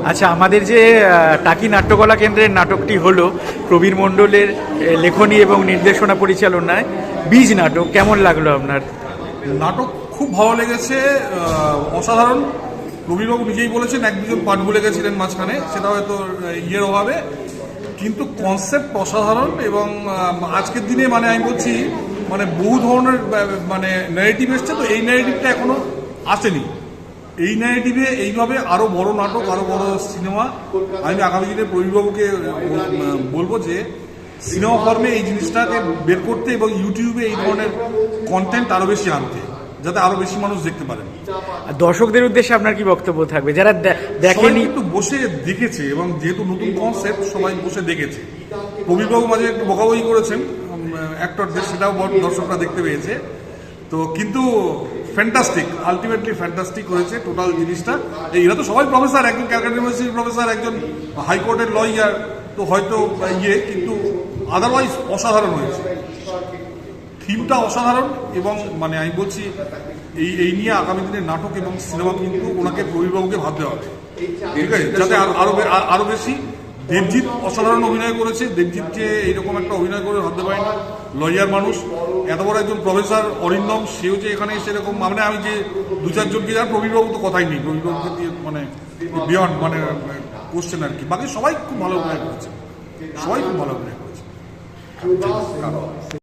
আচ্ছা, আমাদের যে টাকি নাট্যকলা কেন্দ্রের নাটকটি হলো প্রবীর মণ্ডলের লেখনী এবং নির্দেশনা পরিচালনায় বীজ নাটক, কেমন লাগলো আপনার? নাটক খুব ভালো লেগেছে, অসাধারণ। প্রবীরবাবু নিজেই বলেছেন এক দুজন পাঠ ভুলে গেছিলেন মাঝখানে, সেটা হয়তো ইয়ের অভাবে, কিন্তু কনসেপ্ট অসাধারণ। এবং আজকের দিনে মানে আমি বলছি মানে বহু ধরনের মানে ন্যারেটিভ এসছে, তো এই ন্যারেটিভটা এখনো আসেনি। এই ন্যারেটিভে এইভাবে আরো বড় নাটক, আরো বড় সিনেমা আমি আগামী দিনে প্রবীরবাবুকে বলবো যে সিনেমা ফর্মে এই জিনিসটাকে বের করতে এবং ইউটিউবে এই ধরনের কন্টেন্ট আরো বেশি আনতে, যাতে আরো বেশি মানুষ দেখতে পারেন। দর্শকদের উদ্দেশ্যে আপনার কি বক্তব্য থাকবে যারা দেখেনি? একটু বসে দেখেছে, এবং যেহেতু নতুন কনসেপ্ট সবাই বসে দেখেছে। প্রবীরবাবু মাঝে একটু বকাবকি করেছেন অ্যাক্টরদের, সেটাও দর্শকরা দেখতে পেয়েছে। তো কিন্তু ফ্যান্টাস্টিক, আলটিমেটলি ফ্যান্টাস্টিক হয়েছে টোটাল জিনিসটা। এরা তো সবাই প্রফেসর, একজন ক্যালকাটা ইউনিভার্সিটির প্রফেসর, একজন হাইকোর্টের লয়ার, তো হয়তো কিন্তু আদারওয়াইজ অসাধারণ হয়েছে। থিমটা অসাধারণ, এবং মানে আমি বলছি এই নিয়ে আগামী দিনের নাটক এবং সিনেমা কিন্তু ওনাকে প্রবীরবাবুকে ভাবতে হবে, ঠিক আছে, যাতে আরো বেশি। দেবজিৎ অসাধারণ অভিনয় করেছে, দেবজিৎকে এইরকম একটা অভিনয় করে ভাবতে পারি না। লয়ার মানুষ, এত বড় একজন প্রফেসর অরিন্দম, সেও যে এখানে সেরকম, মানে আমি যে দু চারজনকে যান, প্রবীরবাবু তো কথাই নেই, প্রবীরবাবুকে দিয়ে মানে বিয়ন্ড মানে কোশ্চেন আর কি। বাকি সবাই খুব ভালো অভিনয় করেছে, সবাই খুব ভালো অভিনয় করেছে।